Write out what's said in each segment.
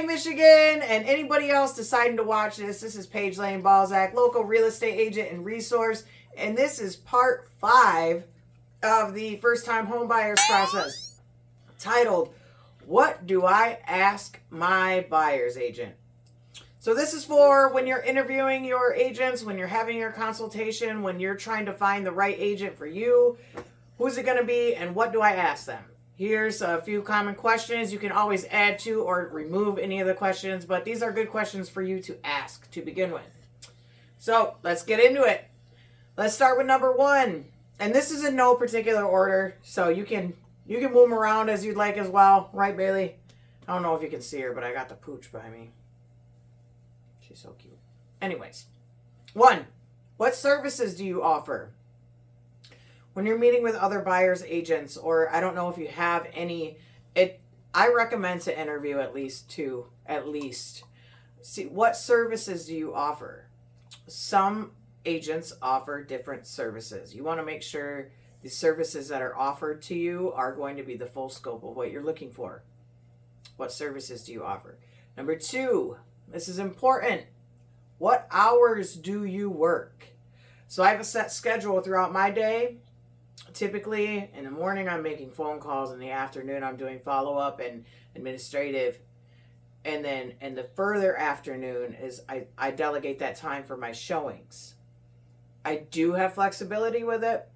Michigan, and anybody else deciding to watch this. This is Paige Lane Balzac, local real estate agent and resource, and this is part 5 of the first-time home buyers process, titled, What Do I Ask My Buyer's Agent? So this is for when you're interviewing your agents, when you're having your consultation, when you're trying to find the right agent for you. Who's it going to be, and what do I ask them? Here's a few common questions. You can always add to or remove any of the questions, but these are good questions for you to ask to begin with. So let's get into it. Let's start with number 1. And this is in no particular order, so you can move them around as you'd like as well. Right, Bailey? I don't know if you can see her, but I got the pooch by me. She's so cute. Anyways, 1, what services do you offer? When you're meeting with other buyers agents, or I don't know if you have any, I recommend to interview at least 2, See, what services do you offer? Some agents offer different services. You want to make sure the services that are offered to you are going to be the full scope of what you're looking for. What services do you offer? Number 2, this is important. What hours do you work? So I have a set schedule throughout my day. Typically, in the morning, I'm making phone calls. In the afternoon, I'm doing follow-up and administrative. And then in the further afternoon is I delegate that time for my showings. I do have flexibility with it,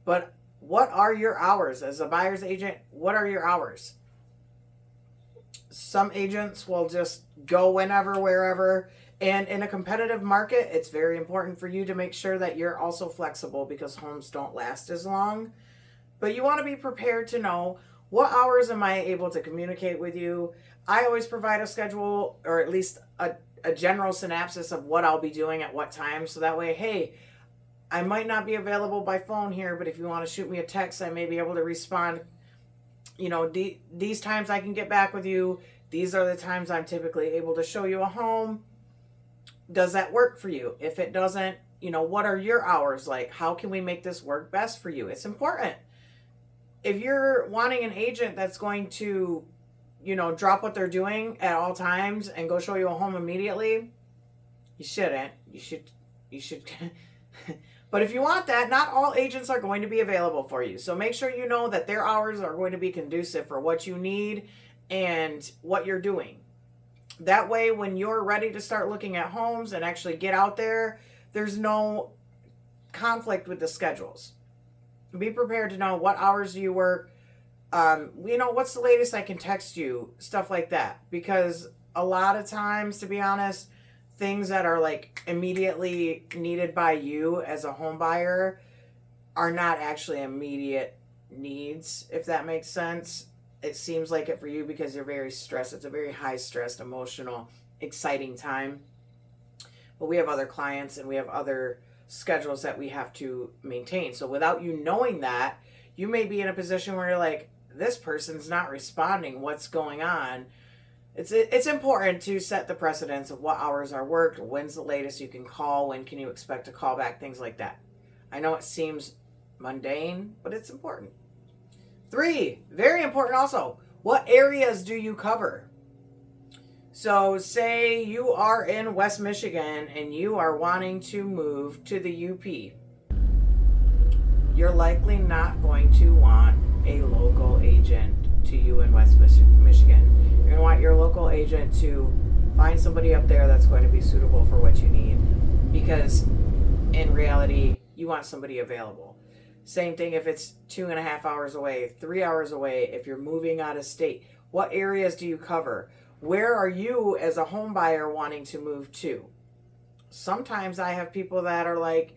but what are your hours? As a buyer's agent, what are your hours? Some agents will just go whenever, wherever. And in a competitive market, it's very important for you to make sure that you're also flexible because homes don't last as long. But you want to be prepared to know, what hours am I able to communicate with you? I always provide a schedule, or at least a general synopsis of what I'll be doing at what time. So that way, hey, I might not be available by phone here, but if you want to shoot me a text, I may be able to respond. You know, these times I can get back with you. These are the times I'm typically able to show you a home. Does that work for you? If it doesn't, you know, what are your hours like? How can we make this work best for you? It's important. If you're wanting an agent that's going to, you know, drop what they're doing at all times and go show you a home immediately, you shouldn't. You should. But if you want that, not all agents are going to be available for you. So make sure you know that their hours are going to be conducive for what you need and what you're doing. That way, when you're ready to start looking at homes and actually get out there, there's no conflict with the schedules. Be prepared to know what hours do you work. You know, what's the latest I can text you? Stuff like that. Because a lot of times, to be honest, things that are like immediately needed by you as a home buyer are not actually immediate needs, if that makes sense. It seems like it for you because you're very stressed. It's a very high-stressed, emotional, exciting time. But we have other clients and we have other schedules that we have to maintain. So without you knowing that, you may be in a position where you're like, this person's not responding. What's going on? It's important to set the precedence of what hours are worked, when's the latest you can call, when can you expect a call back, things like that. I know it seems mundane, but it's important. 3, very important also, what areas do you cover? So say you are in West Michigan and you are wanting to move to the UP. You're likely not going to want a local agent to you in West Michigan. You're going to want your local agent to find somebody up there that's going to be suitable for what you need, because in reality, you want somebody available. Same thing if it's 2.5 hours away, 3 hours away, if you're moving out of state. What areas do you cover? Where are you as a home buyer wanting to move to? Sometimes I have people that are like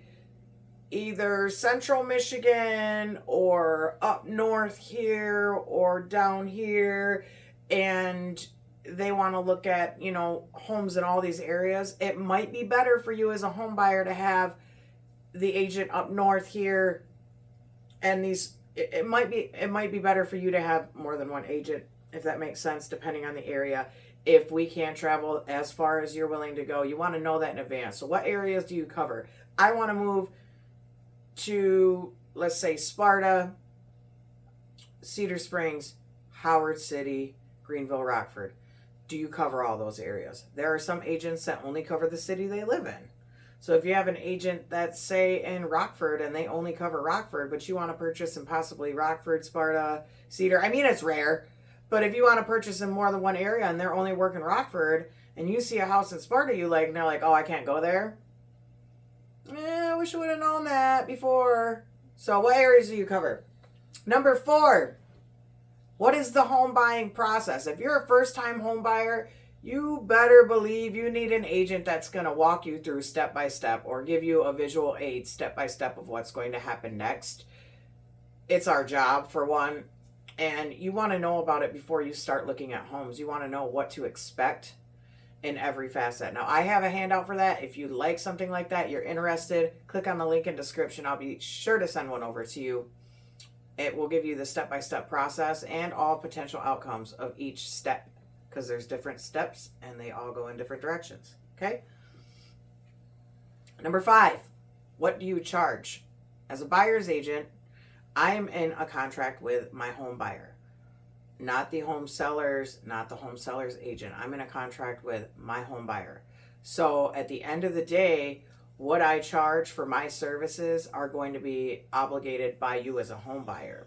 either central Michigan or up north here or down here, and they want to look at, you know, homes in all these areas. It might be better for you as a home buyer to have the agent up north here. And it might be better for you to have more than one agent, if that makes sense, depending on the area. If we can't travel as far as you're willing to go, you want to know that in advance. So what areas do you cover? I want to move to, let's say, Sparta, Cedar Springs, Howard City, Greenville, Rockford. do you cover all those areas? There are some agents that only cover the city they live in. So if you have an agent that's, say, in Rockford and they only cover Rockford, but you want to purchase in possibly Rockford, Sparta, Cedar, I mean, it's rare, but if you want to purchase in more than one area and they're only working Rockford and you see a house in Sparta you like, and they're like, oh, I can't go there. I wish I would have known that before. So what areas do you cover? Number 4, what is the home buying process? If you're a first-time home buyer, you better believe you need an agent that's going to walk you through step by step or give you a visual aid step by step of what's going to happen next. It's our job, for one, and you want to know about it before you start looking at homes. You want to know what to expect in every facet. Now, I have a handout for that. If you like something like that, you're interested, click on the link in description. I'll be sure to send one over to you. It will give you the step-by-step process and all potential outcomes of each step, because there's different steps and they all go in different directions. Okay? Number 5, what do you charge? As a buyer's agent, I am in a contract with my home buyer, not the home sellers, not the home seller's agent. I'm in a contract with my home buyer. So at the end of the day, what I charge for my services are going to be obligated by you as a home buyer.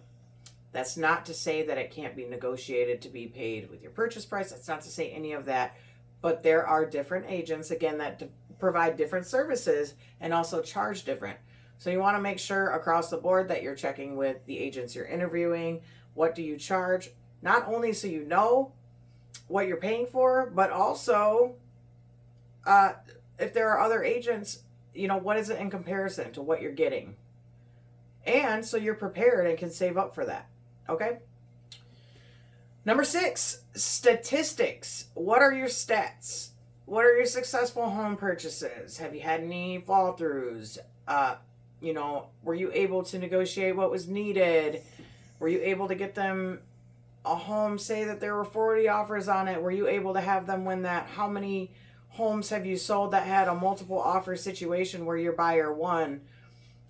That's not to say that it can't be negotiated to be paid with your purchase price. That's not to say any of that. But there are different agents, again, that provide different services and also charge different. So you want to make sure across the board that you're checking with the agents you're interviewing. What do you charge? Not only so you know what you're paying for, but also if there are other agents, you know, what is it in comparison to what you're getting? And so you're prepared and can save up for that. Okay. Number 6, statistics. What are your stats? What are your successful home purchases? Have you had any fall throughs? You know, were you able to negotiate what was needed? Were you able to get them a home, say that there were 40 offers on it? Were you able to have them win that? How many homes have you sold that had a multiple offer situation where your buyer won?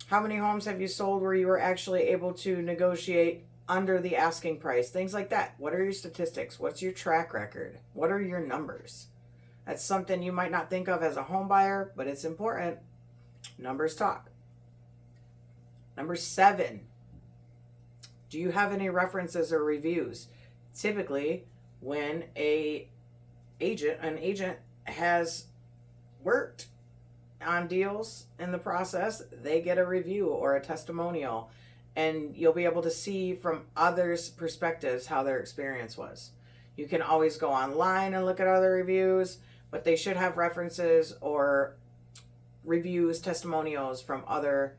How many homes have you sold where you were actually able to negotiate under the asking price? Things like that. What are your statistics? What's your track record? What are your numbers? That's something you might not think of as a home buyer, but it's important. Numbers talk. Number 7, do you have any references or reviews? Typically, when an agent has worked on deals in the process, they get a review or a testimonial, and you'll be able to see from others' perspectives how their experience was. You can always go online and look at other reviews, but they should have references or reviews, testimonials from other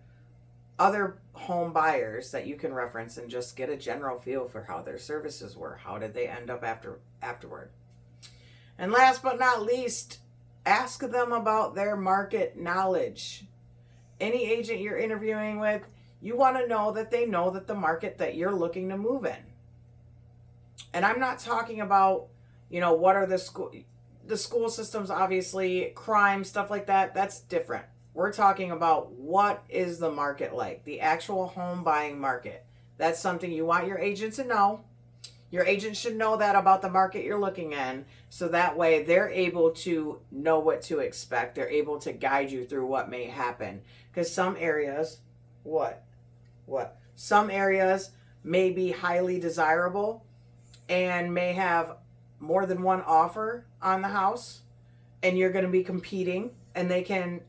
home buyers that you can reference and just get a general feel for how their services were. How did they end up afterward? And last but not least, ask them about their market knowledge. Any agent you're interviewing with, you want to know that they know that the market that you're looking to move in. And I'm not talking about, you know, what are the school systems, obviously, crime, stuff like that. That's different. We're talking about what is the market like, the actual home buying market. That's something you want your agent to know. Your agent should know that about the market you're looking in, so that way they're able to know what to expect. They're able to guide you through what may happen. Because some areas, some areas may be highly desirable and may have more than one offer on the house, and you're going to be competing, and they can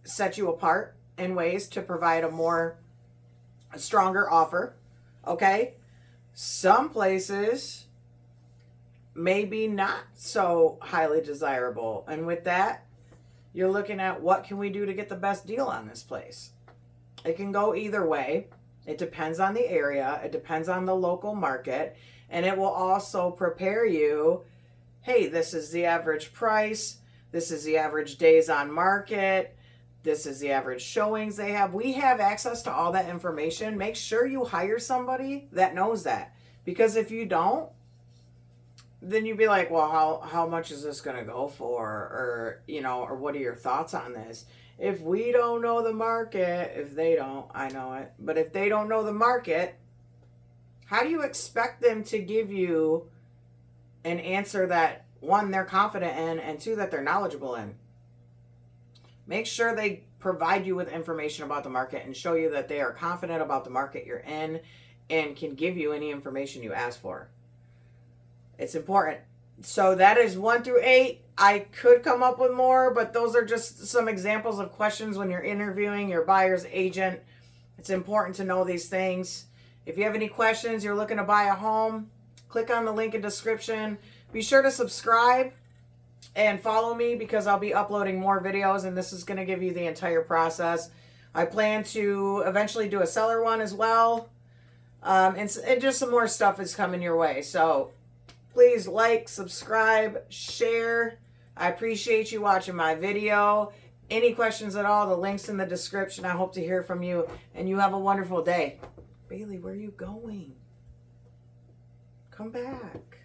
set you apart in ways to provide a stronger offer. Okay? Some places may be not so highly desirable, and with that, you're looking at what can we do to get the best deal on this place. It can go either way. It depends on the area. It depends on the local market, and it will also prepare you, hey, this is the average price. This is the average days on market. This is the average showings they have. We have access to all that information. Make sure you hire somebody that knows that. Because if you don't, then you'd be like, well, how much is this going to go for? Or, you know, or what are your thoughts on this? If we don't know the market, if they don't, I know it. But if they don't know the market, how do you expect them to give you an answer that one, they're confident in, and two, that they're knowledgeable in. Make sure they provide you with information about the market and show you that they are confident about the market you're in and can give you any information you ask for. It's important. So that is 1 through 8. I could come up with more, but those are just some examples of questions when you're interviewing your buyer's agent. It's important to know these things. If you have any questions, you're looking to buy a home, click on the link in description. Be sure to subscribe and follow me because I'll be uploading more videos, and this is going to give you the entire process. I plan to eventually do a seller one as well. And just some more stuff is coming your way. So please like, subscribe, share. I appreciate you watching my video. Any questions at all, the link's in the description. I hope to hear from you, and you have a wonderful day. Bailey, where are you going? Come back.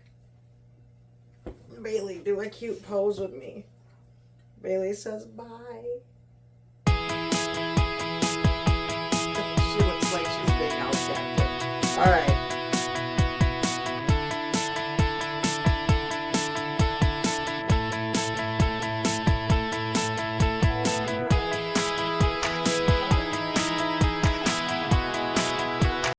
Bailey, do a cute pose with me. Bailey says bye.